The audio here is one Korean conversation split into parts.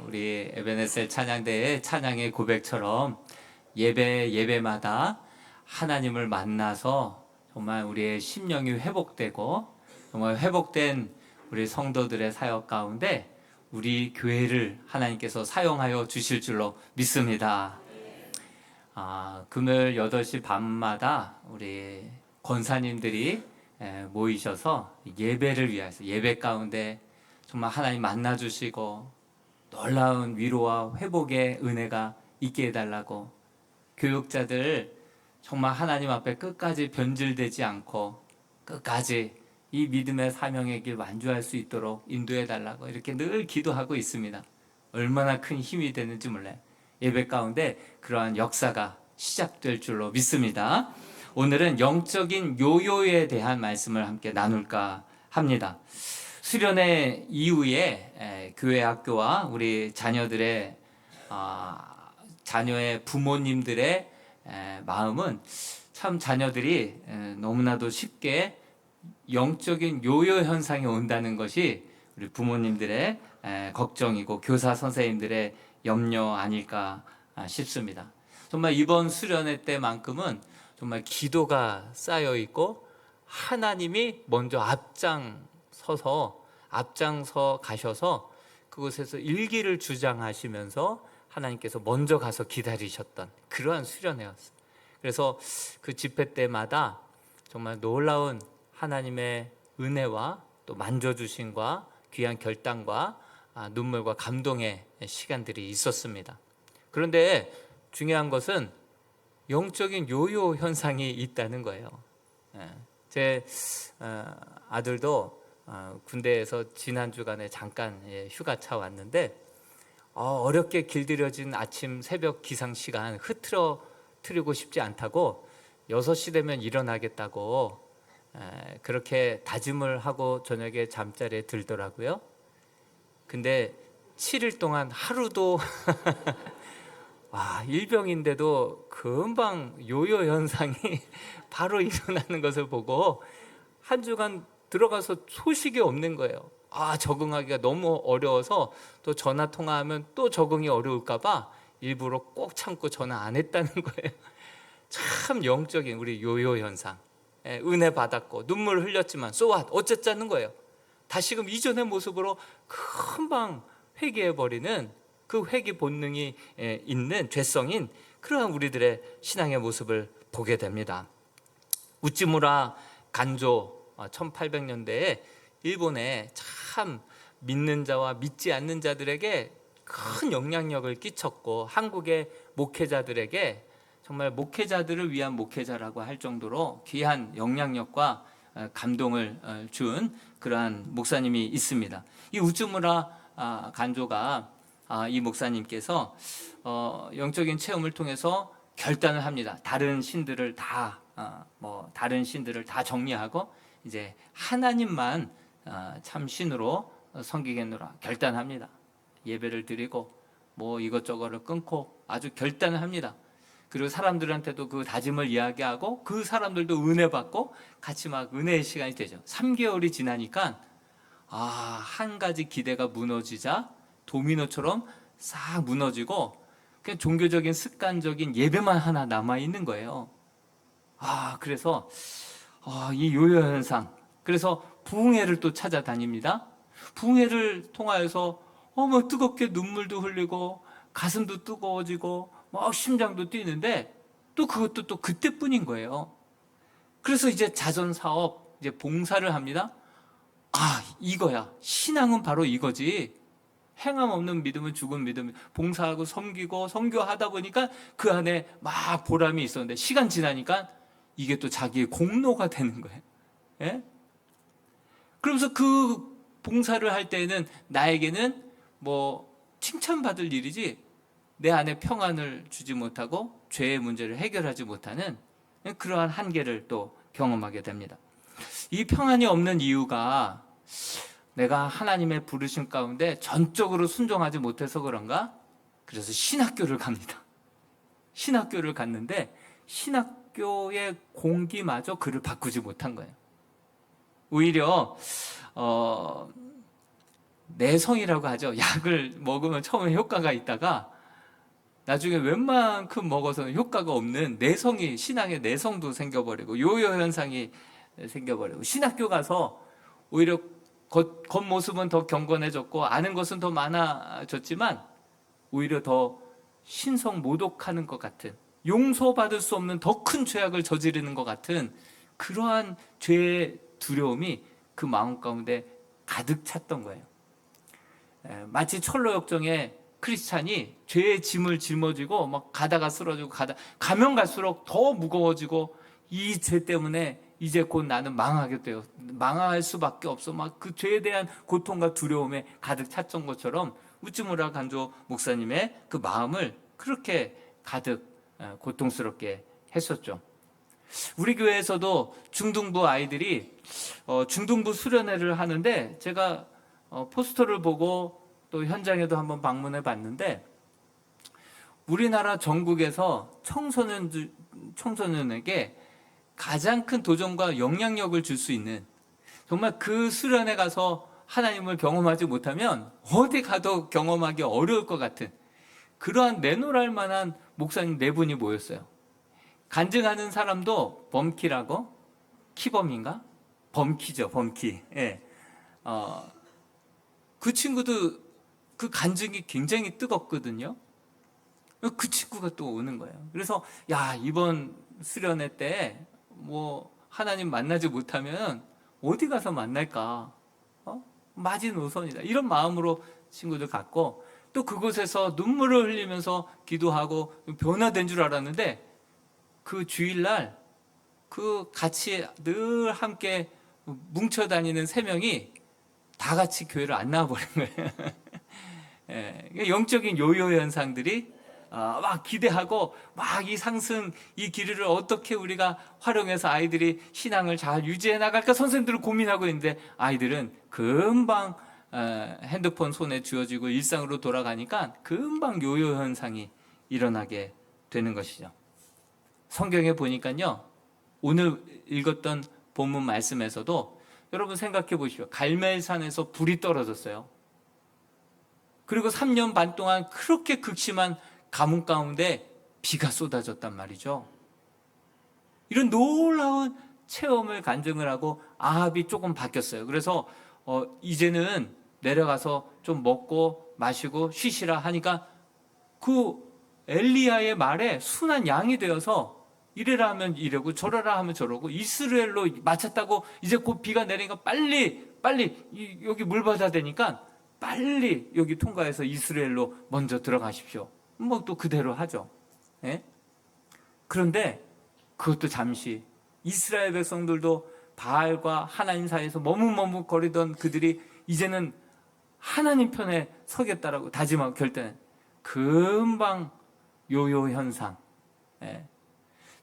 우리 에베네셀 찬양대의 찬양의 고백처럼 예배마다 하나님을 만나서 정말 우리의 심령이 회복되고 정말 회복된 우리 성도들의 사역 가운데 우리 교회를 하나님께서 사용하여 주실 줄로 믿습니다. 금요일 8시 반마다 우리 권사님들이 모이셔서 예배를 위해서 예배 가운데 정말 하나님 만나주시고 놀라운 위로와 회복의 은혜가 있게 해달라고, 교육자들 정말 하나님 앞에 끝까지 변질되지 않고 끝까지 이 믿음의 사명의 길 완주할 수 있도록 인도해달라고 이렇게 늘 기도하고 있습니다. 얼마나 큰 힘이 되는지 몰라요. 예배 가운데 그러한 역사가 시작될 줄로 믿습니다. 오늘은 영적인 요요에 대한 말씀을 함께 나눌까 합니다. 수련회 이후에 교회 학교와 우리 자녀들의 자녀의 부모님들의 마음은 참 자녀들이 너무나도 쉽게 영적인 요요 현상이 온다는 것이 우리 부모님들의 걱정이고 교사 선생님들의 염려 아닐까 싶습니다. 정말 이번 수련회 때만큼은 정말 기도가 쌓여 있고 하나님이 먼저 앞장서 가셔서 그곳에서 일기를 주장하시면서 하나님께서 먼저 가서 기다리셨던 그러한 수련회였어요. 그래서 그 집회 때마다 정말 놀라운 하나님의 은혜와 또 만져주심과 귀한 결단과 눈물과 감동의 시간들이 있었습니다. 그런데 중요한 것은 영적인 요요 현상이 있다는 거예요. 제 아들도 군대에서 지난 주간에 잠깐 휴가차 왔는데 어렵게 길들여진 아침 새벽 기상 시간 흐트러뜨리고 싶지 않다고 6시 되면 일어나겠다고 그렇게 다짐을 하고 저녁에 잠자리에 들더라고요. 근데 7일 동안 하루도 일병인데도 금방 요요 현상이 바로 일어나는 것을 보고 한 주간 들어가서 소식이 없는 거예요. 적응하기가 너무 어려워서 또 전화 통화하면 또 적응이 어려울까 봐 일부러 꼭 참고 전화 안 했다는 거예요. 참 영적인 우리 요요 현상, 은혜 받았고 눈물 흘렸지만 쏘아 어쨌자는 거예요. 다시금 이전의 모습으로 금방 회개해버리는 그 회개 본능이 있는 죄성인 그러한 우리들의 신앙의 모습을 보게 됩니다. 우찌무라 간조 1800년대에 일본에 참 믿는 자와 믿지 않는 자들에게 큰 영향력을 끼쳤고 한국의 목회자들에게 정말 목회자들을 위한 목회자라고 할 정도로 귀한 영향력과 감동을 준 그러한 목사님이 있습니다. 이 우찌무라 간조가 이 목사님께서 영적인 체험을 통해서 결단을 합니다. 다른 신들을 다 정리하고 이제 하나님만 참 신으로 섬기겠노라 결단합니다. 예배를 드리고 이것저것을 끊고 아주 결단을 합니다. 그리고 사람들한테도 그 다짐을 이야기하고 그 사람들도 은혜 받고 같이 막 은혜의 시간이 되죠. 3개월이 지나니까 한 가지 기대가 무너지자 도미노처럼 싹 무너지고 그냥 종교적인 습관적인 예배만 하나 남아있는 거예요. 그래서 이 요요 현상, 그래서 부흥회를 또 찾아다닙니다. 부흥회를 통하여서 뜨겁게 눈물도 흘리고 가슴도 뜨거워지고 막 심장도 뛰는데 또 그것도 또 그때뿐인 거예요. 그래서 이제 자선사업, 이제 봉사를 합니다. 이거야. 신앙은 바로 이거지. 행함 없는 믿음은 죽은 믿음. 봉사하고 섬기고 선교하다 보니까 그 안에 막 보람이 있었는데 시간 지나니까 이게 또 자기의 공로가 되는 거예요. 예? 그러면서 그 봉사를 할 때는 나에게는 칭찬받을 일이지 내 안에 평안을 주지 못하고 죄의 문제를 해결하지 못하는 그러한 한계를 또 경험하게 됩니다. 이 평안이 없는 이유가 내가 하나님의 부르심 가운데 전적으로 순종하지 못해서 그런가? 그래서 신학교를 갑니다. 신학교를 갔는데 신학교의 공기마저 그를 바꾸지 못한 거예요. 오히려 내성이라고 하죠. 약을 먹으면 처음에 효과가 있다가 나중에 웬만큼 먹어서는 효과가 없는 내성이, 신앙의 내성도 생겨버리고 요요 현상이 생겨버리고, 신학교 가서 오히려 겉모습은 더 경건해졌고 아는 것은 더 많아졌지만 오히려 더 신성 모독하는 것 같은, 용서받을 수 없는 더 큰 죄악을 저지르는 것 같은 그러한 죄의 두려움이 그 마음 가운데 가득 찼던 거예요. 마치 철로 역정에 크리스찬이 죄의 짐을 짊어지고 막 가다가 쓰러지고 가면 갈수록 더 무거워지고, 이 죄 때문에 이제 곧 나는 망하게 돼요. 망할 수밖에 없어. 막 그 죄에 대한 고통과 두려움에 가득 찼던 것처럼 우츠무라 간조 목사님의 그 마음을 그렇게 가득 고통스럽게 했었죠. 우리 교회에서도 중등부 아이들이 중등부 수련회를 하는데, 제가 포스터를 보고 또 현장에도 한번 방문해 봤는데, 우리나라 전국에서 청소년에게 가장 큰 도전과 영향력을 줄 수 있는, 정말 그 수련회 가서 하나님을 경험하지 못하면 어디 가도 경험하기 어려울 것 같은 그러한 내노랄 만한 목사님 4분이 모였어요. 간증하는 사람도 범키라고, 키범인가? 범키죠, 범키. 예. 그 친구도 그 간증이 굉장히 뜨겁거든요. 그 친구가 또 오는 거예요. 그래서 야, 이번 수련회 때 뭐 하나님 만나지 못하면 어디 가서 만날까? 마지노선이다. 이런 마음으로 친구들 갔고, 또 그곳에서 눈물을 흘리면서 기도하고 변화된 줄 알았는데, 그 주일날 그 같이 늘 함께 뭉쳐 다니는 3명이 다 같이 교회를 안 나와버린 거예요. 예, 영적인 요요 현상들이 막 기대하고 막 이 상승, 이 길이를 어떻게 우리가 활용해서 아이들이 신앙을 잘 유지해 나갈까 선생님들은 고민하고 있는데, 아이들은 금방 핸드폰 손에 쥐어지고 일상으로 돌아가니까 금방 요요 현상이 일어나게 되는 것이죠. 성경에 보니까요, 오늘 읽었던 본문 말씀에서도 여러분 생각해 보십시오. 갈멜산에서 불이 떨어졌어요. 그리고 3년 반 동안 그렇게 극심한 가뭄 가운데 비가 쏟아졌단 말이죠. 이런 놀라운 체험을 간증을 하고 아합이 조금 바뀌었어요. 그래서 이제는 내려가서 좀 먹고 마시고 쉬시라 하니까 그 엘리야의 말에 순한 양이 되어서 이래라 하면 이러고 저래라 하면 저러고, 이스라엘로 마쳤다고 이제 곧 비가 내리니까 빨리 여기 물 받아야 되니까 빨리 여기 통과해서 이스라엘로 먼저 들어가십시오. 뭐 또 그대로 하죠. 예? 그런데 그것도 잠시, 이스라엘 백성들도 바알과 하나님 사이에서 머뭇머뭇거리던 그들이 이제는 하나님 편에 서겠다라고 다짐하고 결단해. 금방 요요 현상. 예.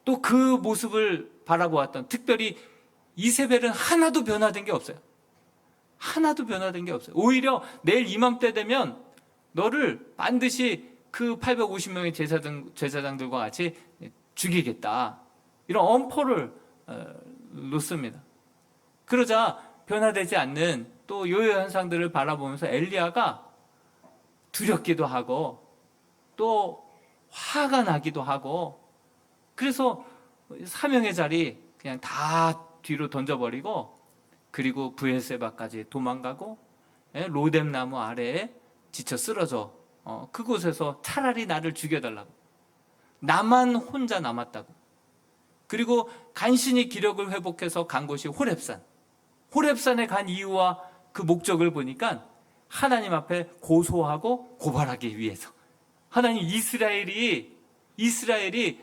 또 그 모습을 바라보았던, 특별히 이세벨은 하나도 변화된 게 없어요. 하나도 변화된 게 없어요. 오히려 내일 이맘때 되면 너를 반드시 그 850명의 제사장들과 같이 죽이겠다, 이런 엄포를 놓습니다. 그러자 변화되지 않는 또 요요 현상들을 바라보면서 엘리야가 두렵기도 하고 또 화가 나기도 하고, 그래서 사명의 자리 그냥 다 뒤로 던져버리고, 그리고 브엘세바까지 도망가고 로뎀 나무 아래에 지쳐 쓰러져 그곳에서 차라리 나를 죽여달라고, 나만 혼자 남았다고. 그리고 간신히 기력을 회복해서 간 곳이 호렙산에 간 이유와 그 목적을 보니까 하나님 앞에 고소하고 고발하기 위해서, 하나님, 이스라엘이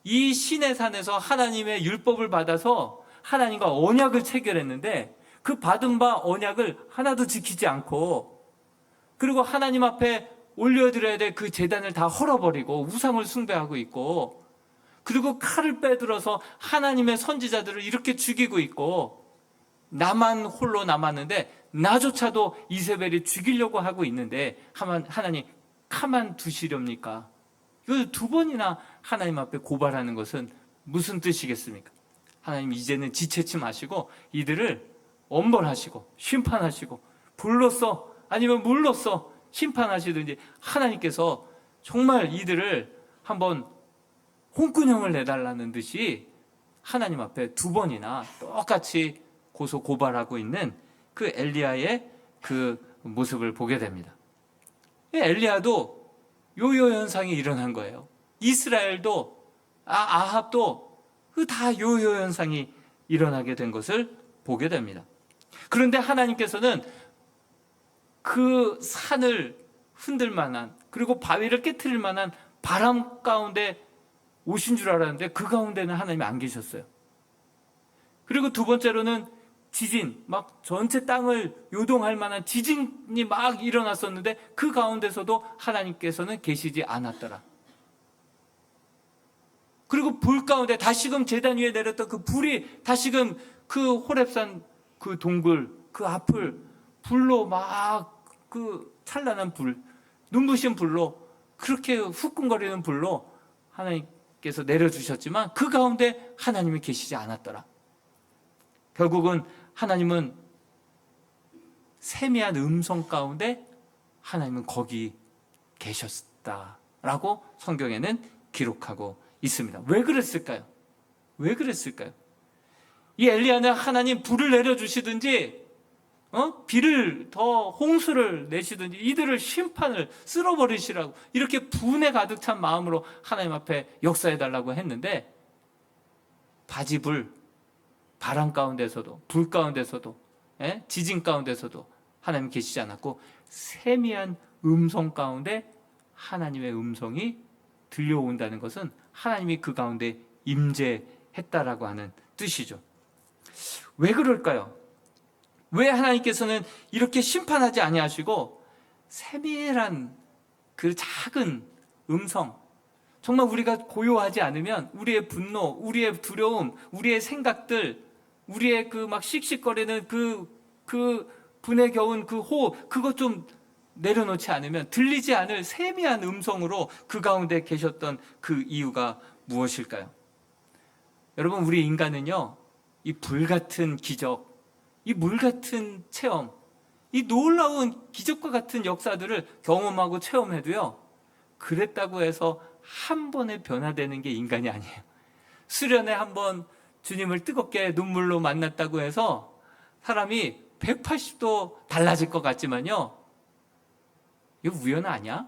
이 시내 산에서 하나님의 율법을 받아서 하나님과 언약을 체결했는데 그 받은 바 언약을 하나도 지키지 않고, 그리고 하나님 앞에 올려드려야 될 그 제단을 다 헐어버리고 우상을 숭배하고 있고, 그리고 칼을 빼들어서 하나님의 선지자들을 이렇게 죽이고 있고, 나만 홀로 남았는데 나조차도 이세벨이 죽이려고 하고 있는데 하나님 가만 두시렵니까? 이걸 2번이나 하나님 앞에 고발하는 것은 무슨 뜻이겠습니까? 하나님, 이제는 지체치 마시고 이들을 엄벌하시고 심판하시고 불로써 아니면 물로써 심판하시든지 하나님께서 정말 이들을 한번 홍군형을 내달라는 듯이 하나님 앞에 두 번이나 똑같이 고소 고발하고 있는 그 엘리야의 그 모습을 보게 됩니다. 엘리야도 요요 현상이 일어난 거예요. 이스라엘도 아합도 다 요요 현상이 일어나게 된 것을 보게 됩니다. 그런데 하나님께서는 그 산을 흔들 만한, 그리고 바위를 깨트릴 만한 바람 가운데 오신 줄 알았는데 그 가운데는 하나님이 안 계셨어요. 그리고 두 번째로는 지진, 막 전체 땅을 요동할 만한 지진이 막 일어났었는데 그 가운데서도 하나님께서는 계시지 않았더라. 그리고 불 가운데 다시금 제단 위에 내렸던 그 불이 다시금 그 호렙산 그 동굴, 그 앞을 불로 막 그 찬란한 불, 눈부신 불로, 그렇게 후끈거리는 불로 하나님께서 내려주셨지만 그 가운데 하나님이 계시지 않았더라. 결국은 하나님은 세미한 음성 가운데 하나님은 거기 계셨다라고 성경에는 기록하고 있습니다. 왜 그랬을까요? 왜 그랬을까요? 이 엘리야는 하나님 불을 내려주시든지 비를 더 홍수를 내시든지 이들을 심판을 쓸어버리시라고 이렇게 분에 가득 찬 마음으로 하나님 앞에 역사해달라고 했는데 바지불, 바람 가운데서도 불 가운데서도 지진 가운데서도 하나님 계시지 않았고 세미한 음성 가운데 하나님의 음성이 들려온다는 것은 하나님이 그 가운데 임재했다라고 하는 뜻이죠. 왜 그럴까요? 왜 하나님께서는 이렇게 심판하지 아니하시고 세밀한 그 작은 음성, 정말 우리가 고요하지 않으면 우리의 분노, 우리의 두려움, 우리의 생각들, 우리의 그 막 씩씩거리는 그 분에 겨운 그 호흡, 그것 좀 내려놓지 않으면 들리지 않을 세미한 음성으로 그 가운데 계셨던 그 이유가 무엇일까요? 여러분, 우리 인간은요, 이 불같은 기적, 이 물같은 체험, 이 놀라운 기적과 같은 역사들을 경험하고 체험해도요, 그랬다고 해서 한 번에 변화되는 게 인간이 아니에요. 수련회 한 번 주님을 뜨겁게 눈물로 만났다고 해서 사람이 180도 달라질 것 같지만요, 이거 우연 아니야?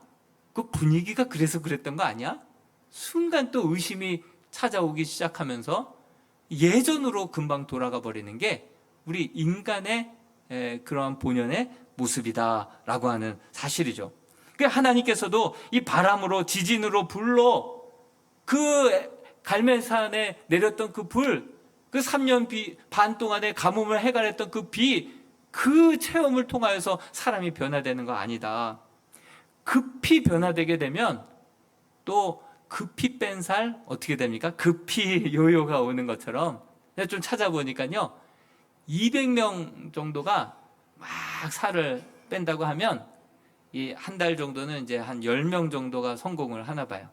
그 분위기가 그래서 그랬던 거 아니야? 순간 또 의심이 찾아오기 시작하면서 예전으로 금방 돌아가 버리는 게 우리 인간의 그러한 본연의 모습이다라고 하는 사실이죠. 하나님께서도 이 바람으로, 지진으로, 불로, 그 갈멜산에 내렸던 그 불, 그 3년 반 동안의 가뭄을 해결했던 그 비, 그 체험을 통하여서 사람이 변화되는 거 아니다. 급히 변화되게 되면 또 급히 뺀 살 어떻게 됩니까? 급히 요요가 오는 것처럼. 좀 찾아보니까요, 200명 정도가 막 살을 뺀다고 하면 이 한 달 정도는 이제 한 10명 정도가 성공을 하나 봐요.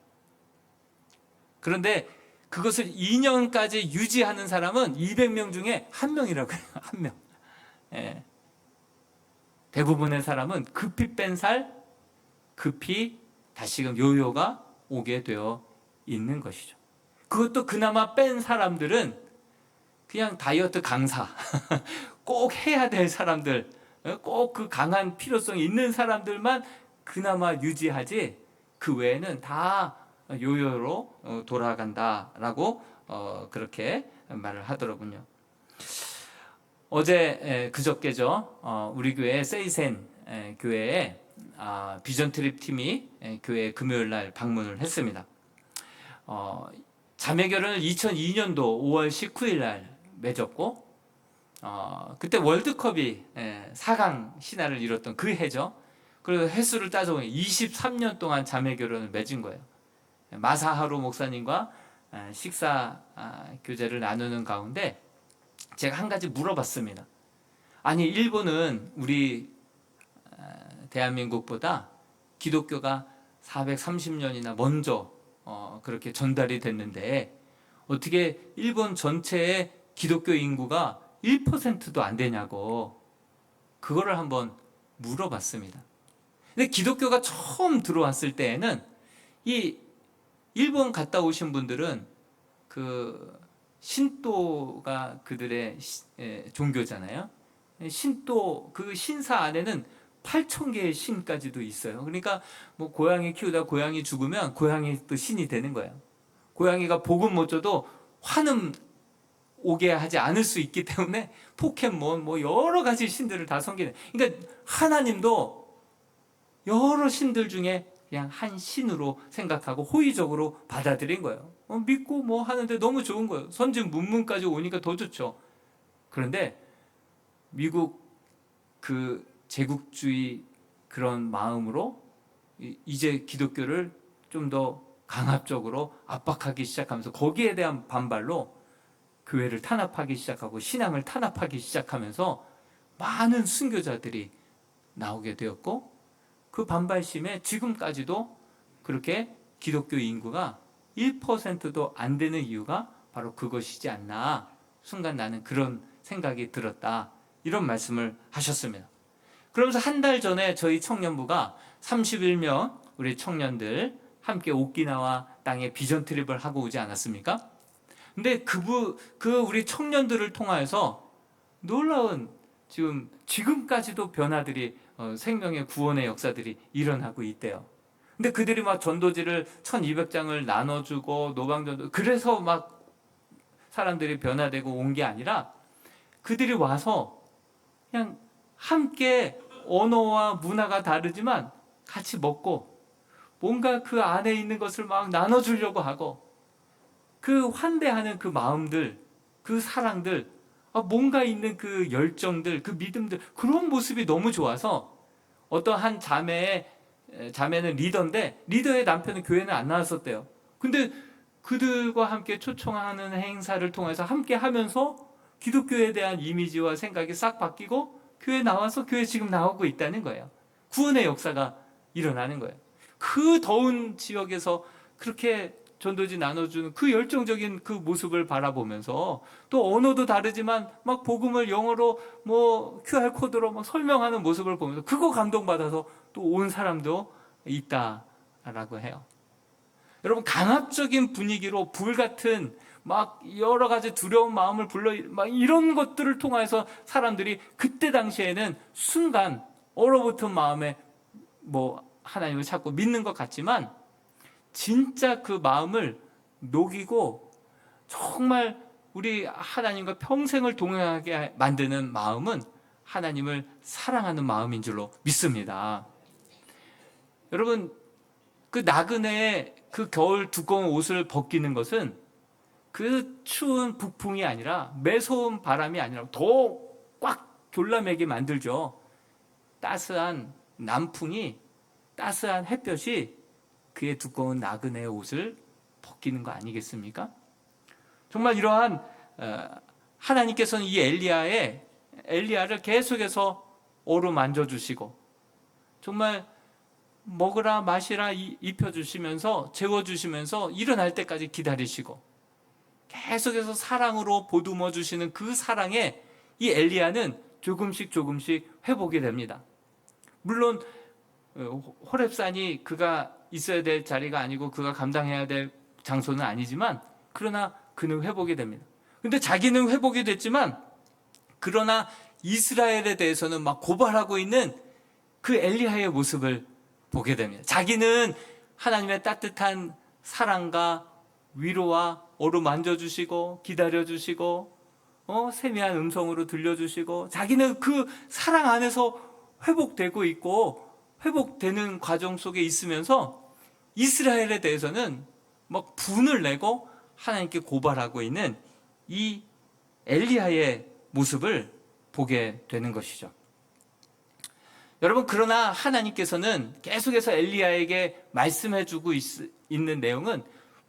그런데 그것을 2년까지 유지하는 사람은 200명 중에 1명이라고 해요. 1명. 대부분의 사람은 급히 뺀 살, 급히 다시금 요요가 오게 되어 있는 것이죠. 그것도 그나마 뺀 사람들은 그냥 다이어트 강사, 꼭 해야 될 사람들, 꼭 그 강한 필요성이 있는 사람들만 그나마 유지하지, 그 외에는 다 요요로 돌아간다라고 그렇게 말을 하더라고요. 어제 그저께죠, 우리 교회 세이센 교회에 비전 트립 팀이 교회 금요일 날 방문을 했습니다. 자매 결혼을 2002년도 5월 19일 날 맺었고, 그때 월드컵이 4강 신화를 이뤘던 그 해죠. 그래서 횟수를 따져보면 23년 동안 자매 결혼을 맺은 거예요. 마사하루 목사님과 식사 교제를 나누는 가운데 제가 한 가지 물어봤습니다. 아니, 일본은 우리 대한민국보다 기독교가 430년이나 먼저 그렇게 전달이 됐는데 어떻게 일본 전체의 기독교 인구가 1%도 안 되냐고, 그거를 한번 물어봤습니다. 근데 기독교가 처음 들어왔을 때에는 이 일본 갔다 오신 분들은 그 신도가 그들의 종교잖아요. 신도 그 신사 안에는 8,000개의 신까지도 있어요. 그러니까 뭐 고양이 키우다 고양이 죽으면 고양이 또 신이 되는 거예요. 고양이가 복음 못 줘도 환음 오게 하지 않을 수 있기 때문에 포켓몬 뭐 여러 가지 신들을 다 섬기는. 그러니까 하나님도 여러 신들 중에 그냥 한 신으로 생각하고 호의적으로 받아들인 거예요. 믿고 뭐 하는데 너무 좋은 거예요. 선진 문문까지 오니까 더 좋죠. 그런데 미국 그 제국주의 그런 마음으로 이제 기독교를 좀 더 강압적으로 압박하기 시작하면서 거기에 대한 반발로 교회를 탄압하기 시작하고 신앙을 탄압하기 시작하면서 많은 순교자들이 나오게 되었고, 그 반발심에 지금까지도 그렇게 기독교 인구가 1%도 안 되는 이유가 바로 그것이지 않나, 순간 나는 그런 생각이 들었다, 이런 말씀을 하셨습니다. 그러면서 한 달 전에 저희 청년부가 31명 우리 청년들 함께 오키나와 땅에 비전 트립을 하고 오지 않았습니까? 근데 그 우리 청년들을 통하여서 놀라운 지금까지도 변화들이, 생명의 구원의 역사들이 일어나고 있대요. 근데 그들이 막 전도지를 1200장을 나눠주고 노방전도, 그래서 막 사람들이 변화되고 온 게 아니라 그들이 와서 그냥 함께 언어와 문화가 다르지만 같이 먹고 뭔가 그 안에 있는 것을 막 나눠주려고 하고, 그 환대하는 그 마음들, 그 사랑들, 뭔가 있는 그 열정들, 그 믿음들, 그런 모습이 너무 좋아서 어떤 한 자매는 리더인데 리더의 남편은 교회는 안 나왔었대요. 근데 그들과 함께 초청하는 행사를 통해서 함께 하면서 기독교에 대한 이미지와 생각이 싹 바뀌고 교회 나와서 교회 지금 나오고 있다는 거예요. 구원의 역사가 일어나는 거예요. 그 더운 지역에서 그렇게 전도지 나눠주는 그 열정적인 그 모습을 바라보면서, 또 언어도 다르지만 막 복음을 영어로 뭐 QR코드로 막 설명하는 모습을 보면서 그거 감동받아서 또 온 사람도 있다라고 해요. 여러분, 강압적인 분위기로 불같은 막 여러 가지 두려운 마음을 막 이런 것들을 통해서 사람들이 그때 당시에는 순간 얼어붙은 마음에 뭐 하나님을 찾고 믿는 것 같지만, 진짜 그 마음을 녹이고 정말 우리 하나님과 평생을 동행하게 만드는 마음은 하나님을 사랑하는 마음인 줄로 믿습니다. 여러분, 그 나그네의 그 겨울 두꺼운 옷을 벗기는 것은 그 추운 북풍이 아니라, 매서운 바람이 아니라 더 꽉 졸라매게 만들죠. 따스한 남풍이, 따스한 햇볕이 그의 두꺼운 나그네의 옷을 벗기는 거 아니겠습니까? 정말 이러한 하나님께서는 이 엘리야를 계속해서 어루만져 주시고, 정말 먹으라 마시라 입혀주시면서 재워주시면서 일어날 때까지 기다리시고, 계속해서 사랑으로 보듬어 주시는 그 사랑에 이 엘리야는 조금씩 회복이 됩니다. 물론 호렙산이 그가 있어야 될 자리가 아니고 그가 감당해야 될 장소는 아니지만, 그러나 그는 회복이 됩니다. 근데 자기는 회복이 됐지만, 그러나 이스라엘에 대해서는 막 고발하고 있는 그 엘리야의 모습을 보게 됩니다. 자기는 하나님의 따뜻한 사랑과 위로와 어루만져주시고 기다려주시고 세미한 음성으로 들려주시고, 자기는 그 사랑 안에서 회복되고 있고 회복되는 과정 속에 있으면서 이스라엘에 대해서는 막 분을 내고 하나님께 고발하고 있는 이 엘리야의 모습을 보게 되는 것이죠. 여러분, 그러나 하나님께서는 계속해서 엘리야에게 말씀해주고 있는 내용은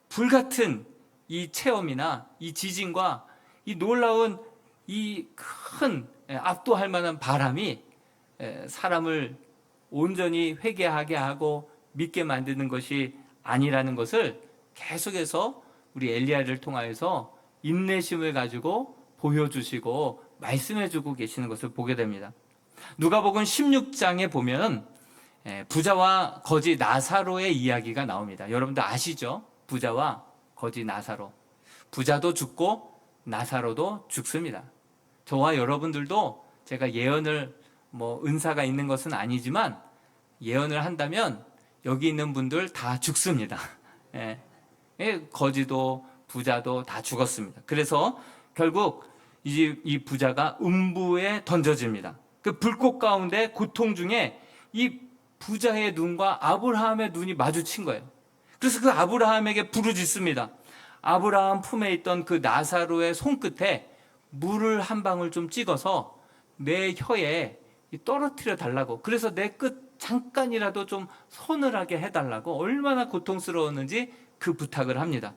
불같은 이 체험이나 이 지진과 이 놀라운 이 큰 압도할 만한 바람이 사람을 온전히 회개하게 하고 믿게 만드는 것이 아니라는 것을 계속해서 우리 엘리야를 통하여서 인내심을 가지고 보여주시고 말씀해주고 계시는 것을 보게 됩니다. 누가복음 16장에 보면 부자와 거지 나사로의 이야기가 나옵니다. 여러분들 아시죠? 부자와 거지 나사로. 부자도 죽고 나사로도 죽습니다. 저와 여러분들도 제가 예언을 은사가 있는 것은 아니지만 예언을 한다면 여기 있는 분들 다 죽습니다. 거지도 부자도 다 죽었습니다. 그래서 결국 이 부자가 음부에 던져집니다. 그 불꽃 가운데 고통 중에 이 부자의 눈과 아브라함의 눈이 마주친 거예요. 그래서 그 아브라함에게 부르짖습니다. 아브라함 품에 있던 그 나사로의 손끝에 물을 한 방울 좀 찍어서 내 혀에 떨어뜨려 달라고. 그래서 내 끝 잠깐이라도 좀 서늘하게 해달라고. 얼마나 고통스러웠는지 그 부탁을 합니다.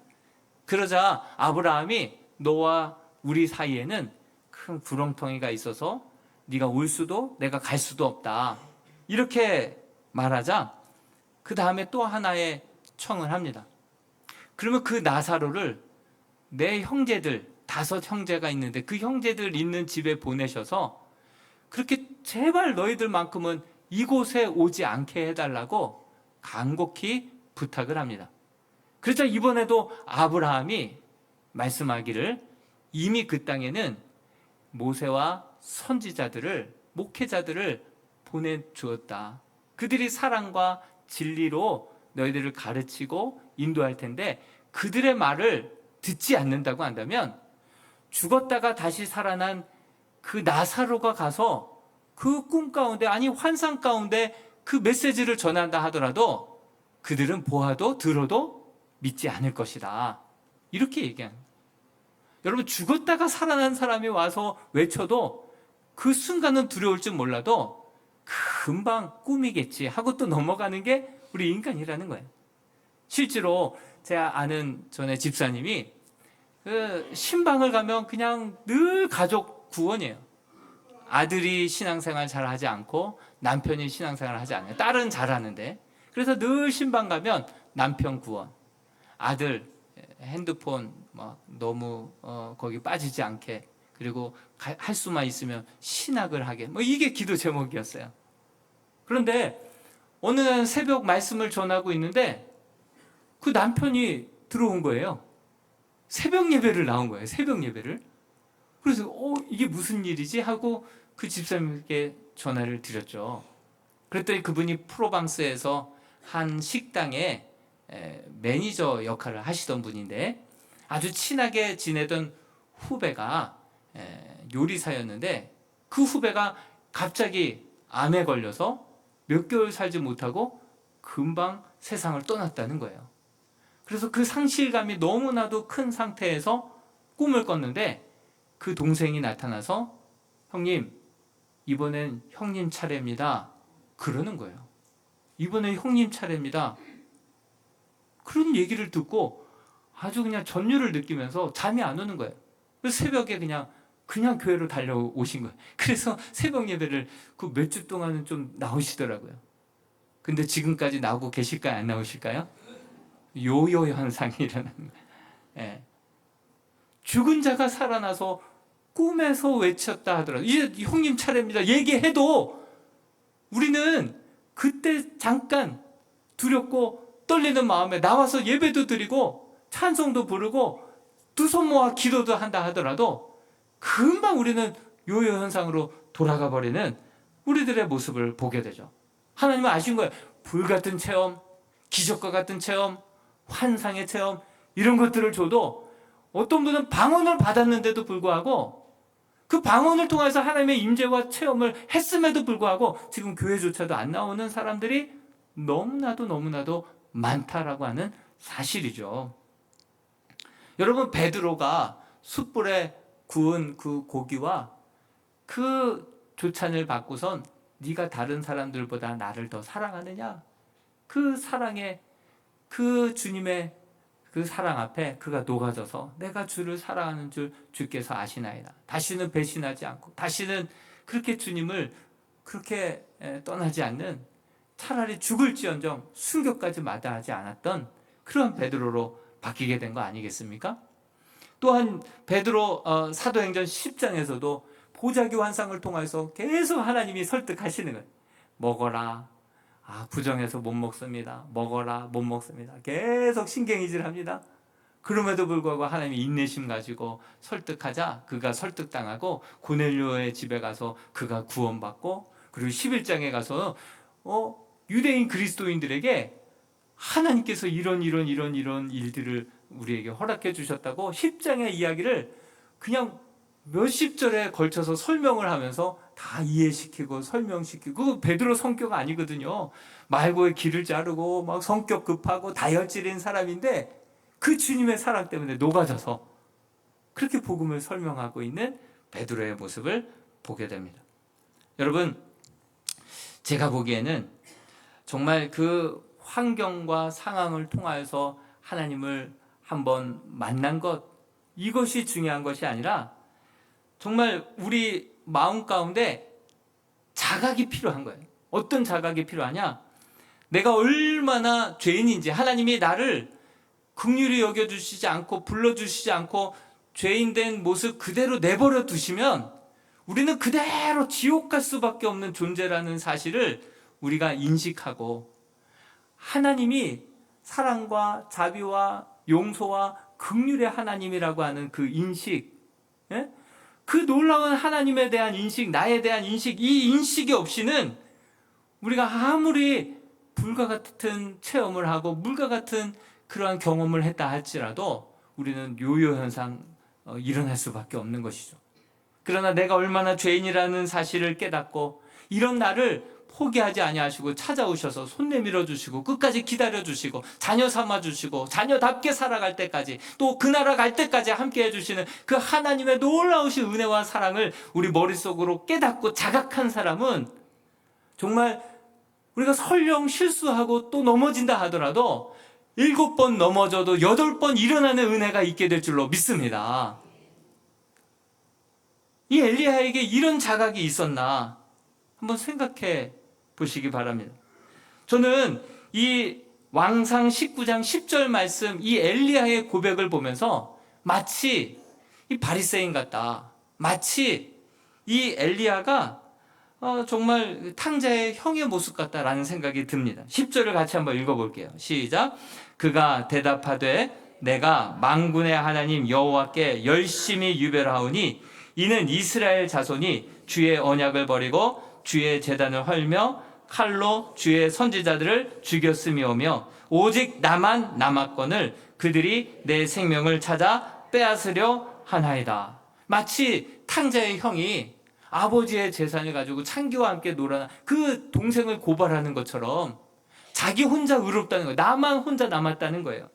그러자 아브라함이 너와 우리 사이에는 큰 구렁텅이가 있어서 네가 올 수도 내가 갈 수도 없다. 이렇게 말하자 그 다음에 또 하나의 청을 합니다. 그러면 그 나사로를 내 형제들 5 형제가 있는데 그 형제들 있는 집에 보내셔서 그렇게 제발 너희들만큼은 이곳에 오지 않게 해달라고 간곡히 부탁을 합니다. 그래서 이번에도 아브라함이 말씀하기를 이미 그 땅에는 모세와 선지자들을 목회자들을 보내주었다. 그들이 사랑과 진리로 너희들을 가르치고 인도할 텐데 그들의 말을 듣지 않는다고 한다면 죽었다가 다시 살아난 그 나사로가 가서 그 꿈 가운데 아니 환상 가운데 그 메시지를 전한다 하더라도 그들은 보아도 들어도 믿지 않을 것이다. 이렇게 얘기합니다. 여러분 죽었다가 살아난 사람이 와서 외쳐도 그 순간은 두려울지 몰라도 금방 꿈이겠지 하고 또 넘어가는 게 우리 인간이라는 거예요. 실제로 제가 아는 전에 집사님이 그 신방을 가면 그냥 늘 가족 구원이에요. 아들이 신앙생활 잘 하지 않고 남편이 신앙생활 하지 않아요. 딸은 잘하는데. 그래서 늘 신방 가면 남편 구원, 아들 핸드폰 너무 거기 빠지지 않게, 그리고 할 수만 있으면 신학을 하게, 이게 기도 제목이었어요. 그런데 어느 날 새벽 말씀을 전하고 있는데 그 남편이 들어온 거예요. 새벽 예배를 나온 거예요. 새벽 예배를. 그래서 이게 무슨 일이지 하고 그 집사님께 전화를 드렸죠. 그랬더니 그분이 프로방스에서 한 식당에 매니저 역할을 하시던 분인데 아주 친하게 지내던 후배가 요리사였는데 그 후배가 갑자기 암에 걸려서 몇 개월 살지 못하고 금방 세상을 떠났다는 거예요. 그래서 그 상실감이 너무나도 큰 상태에서 꿈을 꿨는데 그 동생이 나타나서 형님, 이번엔 형님 차례입니다. 그러는 거예요. 이번엔 형님 차례입니다. 그런 얘기를 듣고 아주 그냥 전율을 느끼면서 잠이 안 오는 거예요. 그래서 새벽에 그냥 교회로 달려오신 거예요. 그래서 새벽 예배를 그 몇 주 동안은 좀 나오시더라고요. 근데 지금까지 나오고 계실까요? 안 나오실까요? 요요 현상이 일어나는 거예요. 예. 죽은 자가 살아나서 꿈에서 외쳤다 하더라도 이제 형님 차례입니다 얘기해도 우리는 그때 잠깐 두렵고 떨리는 마음에 나와서 예배도 드리고 찬송도 부르고 두 손 모아 기도도 한다 하더라도 금방 우리는 요요 현상으로 돌아가 버리는 우리들의 모습을 보게 되죠. 하나님은 아신 거예요. 불같은 체험, 기적과 같은 체험, 환상의 체험, 이런 것들을 줘도 어떤 분은 방언을 받았는데도 불구하고 그 방언을 통해서 하나님의 임재와 체험을 했음에도 불구하고 지금 교회조차도 안 나오는 사람들이 너무나도 많다라고 하는 사실이죠. 여러분, 베드로가 숯불에 구운 그 고기와 그 조찬을 받고선 네가 다른 사람들보다 나를 더 사랑하느냐? 그 사랑에, 그 주님의 그 사랑 앞에 그가 녹아져서 내가 주를 사랑하는 줄 주께서 아시나이다. 다시는 배신하지 않고 다시는 그렇게 주님을 그렇게 떠나지 않는, 차라리 죽을지언정 순교까지 마다하지 않았던 그런 베드로로 바뀌게 된 거 아니겠습니까? 또한 베드로 사도행전 10장에서도 보자기 환상을 통해서 계속 하나님이 설득하시는 거예요. 먹어라. 부정해서 못 먹습니다. 먹어라. 못 먹습니다. 계속 신경이질합니다. 그럼에도 불구하고 하나님이 인내심 가지고 설득하자 그가 설득당하고 고넬료의 집에 가서 그가 구원받고, 그리고 11장에 가서 유대인 그리스도인들에게 하나님께서 이런 일들을 우리에게 허락해 주셨다고 10장의 이야기를 그냥 몇십 절에 걸쳐서 설명을 하면서 다 이해시키고 설명시키고. 그 베드로 성격 아니거든요. 말고에 기를 자르고 막 성격 급하고 다혈질인 사람인데 그 주님의 사랑 때문에 녹아져서 그렇게 복음을 설명하고 있는 베드로의 모습을 보게 됩니다. 여러분, 제가 보기에는 정말 그 환경과 상황을 통하여서 하나님을 한번 만난 것, 이것이 중요한 것이 아니라 정말 우리 마음 가운데 자각이 필요한 거예요. 어떤 자각이 필요하냐? 내가 얼마나 죄인인지, 하나님이 나를 긍휼히 여겨주시지 않고 불러주시지 않고 죄인된 모습 그대로 내버려 두시면 우리는 그대로 지옥 갈 수밖에 없는 존재라는 사실을 우리가 인식하고, 하나님이 사랑과 자비와 용서와 긍휼의 하나님이라고 하는 그 인식, 그 놀라운 하나님에 대한 인식, 나에 대한 인식, 이 인식이 없이는 우리가 아무리 불과 같은 체험을 하고 물과 같은 그러한 경험을 했다 할지라도 우리는 요요 현상 일어날 수밖에 없는 것이죠. 그러나 내가 얼마나 죄인이라는 사실을 깨닫고 이런 나를 포기하지 아니하시고 찾아오셔서 손 내밀어 주시고 끝까지 기다려 주시고 자녀 삼아 주시고 자녀답게 살아갈 때까지, 또 그 나라 갈 때까지 함께 해주시는 그 하나님의 놀라우신 은혜와 사랑을 우리 머릿속으로 깨닫고 자각한 사람은 정말 우리가 설령 실수하고 또 넘어진다 하더라도 7번 넘어져도 8번 일어나는 은혜가 있게 될 줄로 믿습니다. 이 엘리야에게 이런 자각이 있었나 한번 생각해 보시기 바랍니다. 저는 이 왕상 19장 10절 말씀, 이 엘리야의 고백을 보면서 마치 이 바리새인 같다, 마치 이 엘리야가 정말 탕자의 형의 모습 같다라는 생각이 듭니다. 10절을 같이 한번 읽어볼게요. 시작. 그가 대답하되 내가 만군의 하나님 여호와께 열심히 유별하오니 이는 이스라엘 자손이 주의 언약을 버리고 주의 제단을 헐며 칼로 주의 선지자들을 죽였음이오며 오직 나만 남았거늘 그들이 내 생명을 찾아 빼앗으려 하나이다. 마치 탕자의 형이 아버지의 재산을 가지고 창기와 함께 놀아나 그 동생을 고발하는 것처럼 자기 혼자 의롭다는 거예요. 나만 혼자 남았다는 거예요.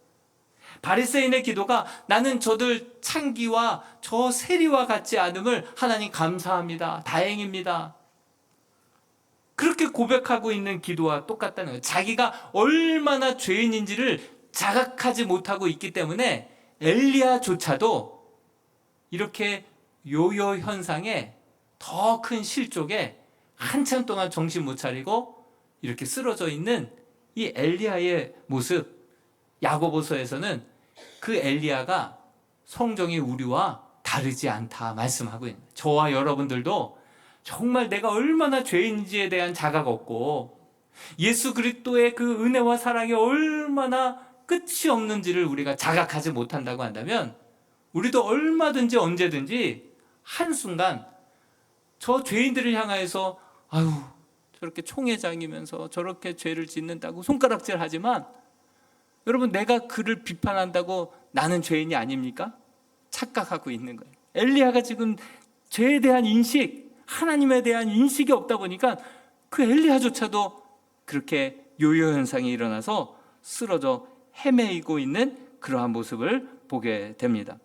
바리새인의 기도가 나는 저들 창기와 저 세리와 같지 않음을 하나님 감사합니다, 다행입니다, 그렇게 고백하고 있는 기도와 똑같다는 거예요. 자기가 얼마나 죄인인지를 자각하지 못하고 있기 때문에 엘리야조차도 이렇게 요요 현상에 더 큰 실족에 한참 동안 정신 못 차리고 이렇게 쓰러져 있는 이 엘리야의 모습, 야고보서에서는 그 엘리야가 성경의 우리와 다르지 않다 말씀하고 있는, 저와 여러분들도 정말 내가 얼마나 죄인지에 대한 자각 없고 예수 그리스도의 그 은혜와 사랑이 얼마나 끝이 없는지를 우리가 자각하지 못한다고 한다면 우리도 얼마든지 언제든지 한순간 저 죄인들을 향하여서 아유 저렇게 총회장이면서 저렇게 죄를 짓는다고 손가락질 하지만, 여러분 내가 그를 비판한다고 나는 죄인이 아닙니까? 착각하고 있는 거예요. 엘리야가 지금 죄에 대한 인식, 하나님에 대한 인식이 없다 보니까 그 엘리야조차도 그렇게 요요 현상이 일어나서 쓰러져 헤매이고 있는 그러한 모습을 보게 됩니다.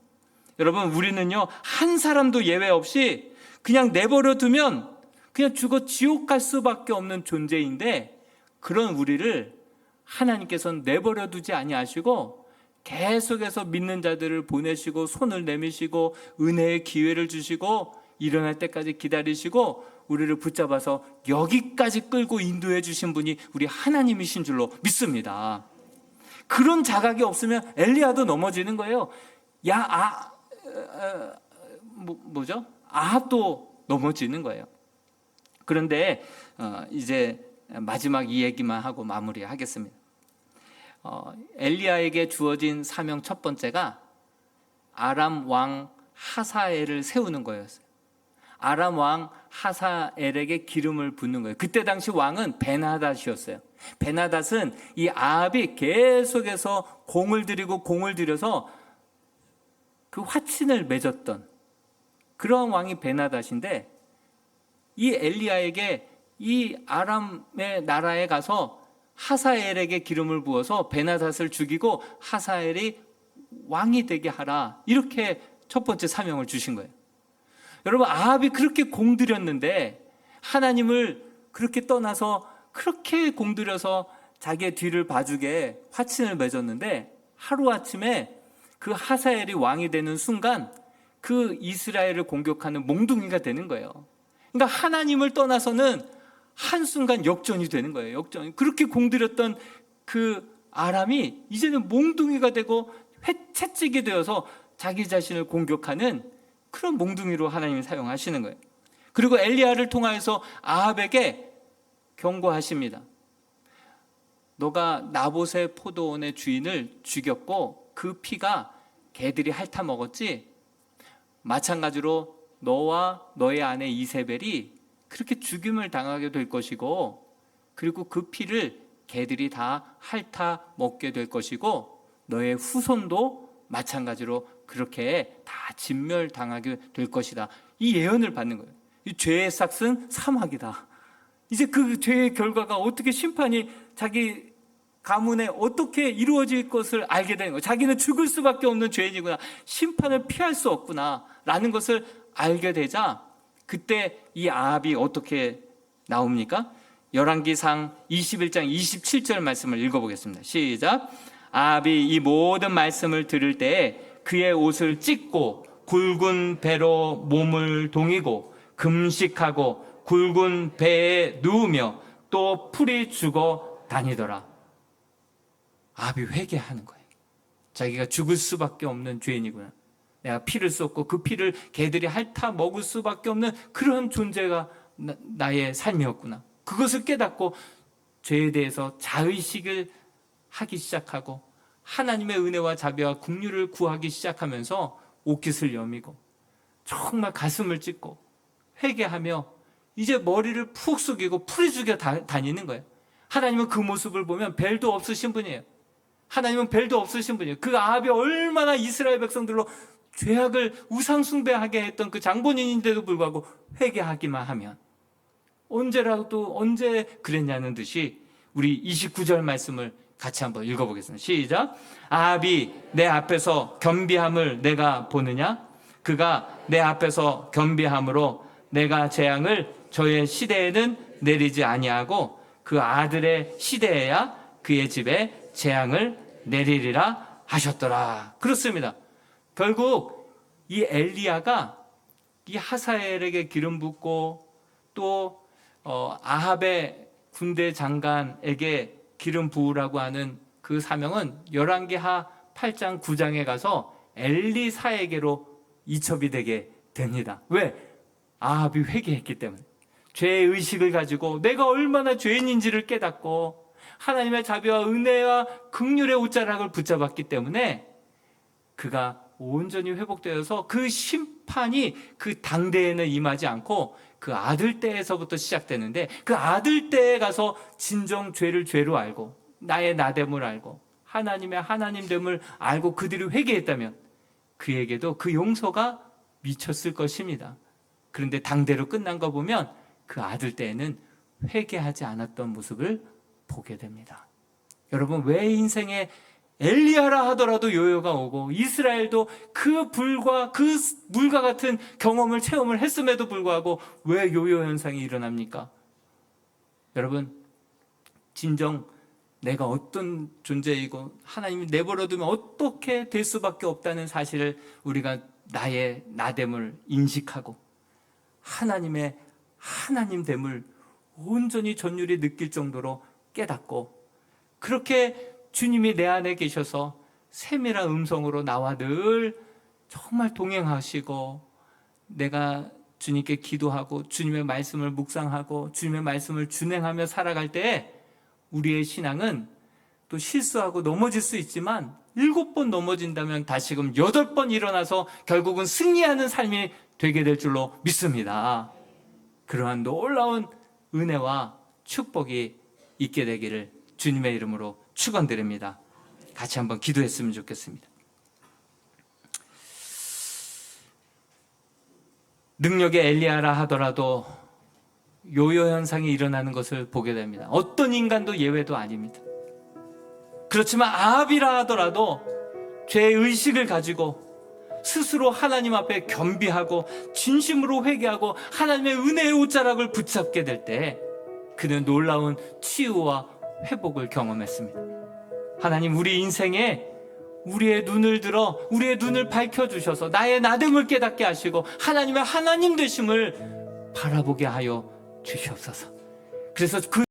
여러분 우리는요 한 사람도 예외 없이 그냥 내버려 두면 그냥 죽어 지옥 갈 수밖에 없는 존재인데, 그런 우리를 하나님께서는 내버려 두지 아니하시고 계속해서 믿는 자들을 보내시고 손을 내미시고 은혜의 기회를 주시고 일어날 때까지 기다리시고 우리를 붙잡아서 여기까지 끌고 인도해 주신 분이 우리 하나님이신 줄로 믿습니다. 그런 자각이 없으면 엘리야도 넘어지는 거예요. 아합도 넘어지는 거예요. 그런데 이제 마지막 이 얘기만 하고 마무리하겠습니다. 엘리야에게 주어진 사명 첫 번째가 아람 왕 하사엘을 세우는 거였어요. 아람 왕 하사엘에게 기름을 붓는 거예요. 그때 당시 왕은 베나닷이었어요. 베나닷은 이 아합이 계속해서 공을 들여서 그 화친을 맺었던 그런 왕이 베나닷인데, 이 엘리야에게 이 아람의 나라에 가서 하사엘에게 기름을 부어서 베나닷을 죽이고 하사엘이 왕이 되게 하라, 이렇게 첫 번째 사명을 주신 거예요. 여러분, 아합이 그렇게 공들였는데, 하나님을 그렇게 떠나서 그렇게 공들여서 자기의 뒤를 봐주게 화친을 맺었는데, 하루아침에 그 하사엘이 왕이 되는 순간 그 이스라엘을 공격하는 몽둥이가 되는 거예요. 그러니까 하나님을 떠나서는 한순간 역전이 되는 거예요. 역전. 그렇게 공들였던 그 아람이 이제는 몽둥이가 되고 채찍이 되어서 자기 자신을 공격하는 그런 몽둥이로 하나님이 사용하시는 거예요. 그리고 엘리야를 통하여서 아합에게 경고하십니다. 너가 나봇의 포도원의 주인을 죽였고 그 피가 개들이 핥아 먹었지? 마찬가지로 너와 너의 아내 이세벨이 그렇게 죽임을 당하게 될 것이고, 그리고 그 피를 개들이 다 핥아 먹게 될 것이고, 너의 후손도 마찬가지로 그렇게 다 진멸당하게 될 것이다. 이 예언을 받는 거예요. 이 죄의 삭은 사막이다. 이제 그 죄의 결과가 어떻게, 심판이 자기 가문에 어떻게 이루어질 것을 알게 되는 거예요. 자기는 죽을 수밖에 없는 죄인이구나, 심판을 피할 수 없구나 라는 것을 알게 되자, 그때 이 아합이 어떻게 나옵니까? 열왕기상 21장 27절 말씀을 읽어보겠습니다. 시작. 아합이 이 모든 말씀을 들을 때에 그의 옷을 찢고 굵은 배로 몸을 동이고 금식하고 굵은 배에 누우며 또 풀이 죽어 다니더라. 아합이 회개하는 거예요. 자기가 죽을 수밖에 없는 죄인이구나, 내가 피를 쏟고 그 피를 개들이 핥아 먹을 수밖에 없는 그런 존재가 나의 삶이었구나. 그것을 깨닫고 죄에 대해서 자의식을 하기 시작하고 하나님의 은혜와 자비와 긍휼을 구하기 시작하면서 옷깃을 여미고 정말 가슴을 찢고 회개하며 이제 머리를 푹 숙이고 풀이 죽여 다니는 거예요. 하나님은 그 모습을 보면 벨도 없으신 분이에요. 하나님은 벨도 없으신 분이에요. 그 아합이 얼마나 이스라엘 백성들로 죄악을 우상 숭배하게 했던 그 장본인인데도 불구하고 회개하기만 하면 언제 그랬냐는 듯이 우리 29절 말씀을 같이 한번 읽어보겠습니다. 시작. 아합이 내 앞에서 겸비함을 내가 보느냐? 그가 내 앞에서 겸비함으로 내가 재앙을 저의 시대에는 내리지 아니하고 그 아들의 시대에야 그의 집에 재앙을 내리리라 하셨더라. 그렇습니다. 결국 이 엘리야가 이 하사엘에게 기름 붓고 또 아합의 군대 장관에게 기름 부으라고 하는 그 사명은 열왕기하 8장 9장에 가서 엘리사에게로 이첩이 되게 됩니다. 왜? 아합이 회개했기 때문에, 죄의 의식을 가지고 내가 얼마나 죄인인지를 깨닫고 하나님의 자비와 은혜와 긍휼의 옷자락을 붙잡았기 때문에 그가 온전히 회복되어서 그 심판이 그 당대에는 임하지 않고 그 아들 때에서부터 시작되는데, 그 아들 때에 가서 진정 죄를 죄로 알고 나의 나됨을 알고 하나님의 하나님됨을 알고 그들이 회개했다면 그에게도 그 용서가 미쳤을 것입니다. 그런데 당대로 끝난 거 보면 그 아들 때에는 회개하지 않았던 모습을 보게 됩니다. 여러분, 왜 인생에 엘리야라 하더라도 요요가 오고 이스라엘도 그 불과 그 물과 같은 경험을 체험을 했음에도 불구하고 왜 요요 현상이 일어납니까? 여러분, 진정 내가 어떤 존재이고 하나님이 내버려두면 어떻게 될 수밖에 없다는 사실을 우리가 나의 나됨을 인식하고 하나님의 하나님됨을 온전히 전율이 느낄 정도로 깨닫고, 그렇게 주님이 내 안에 계셔서 세밀한 음성으로 나와 늘 정말 동행하시고 내가 주님께 기도하고 주님의 말씀을 묵상하고 주님의 말씀을 준행하며 살아갈 때 우리의 신앙은 또 실수하고 넘어질 수 있지만 7번 넘어진다면 다시금 8번 일어나서 결국은 승리하는 삶이 되게 될 줄로 믿습니다. 그러한 놀라운 은혜와 축복이 있게 되기를 주님의 이름으로 축원드립니다. 같이 한번 기도했으면 좋겠습니다. 능력의 엘리야라 하더라도 요요 현상이 일어나는 것을 보게 됩니다. 어떤 인간도 예외도 아닙니다. 그렇지만 아합이라 하더라도 죄의 의식을 가지고 스스로 하나님 앞에 겸비하고 진심으로 회개하고 하나님의 은혜의 옷자락을 붙잡게 될 때 그는 놀라운 치유와 회복을 경험했습니다. 하나님, 우리 인생에 우리의 눈을 들어 우리의 눈을 밝혀주셔서 나의 나됨을 깨닫게 하시고 하나님의 하나님 되심을 바라보게 하여 주시옵소서. 그래서 그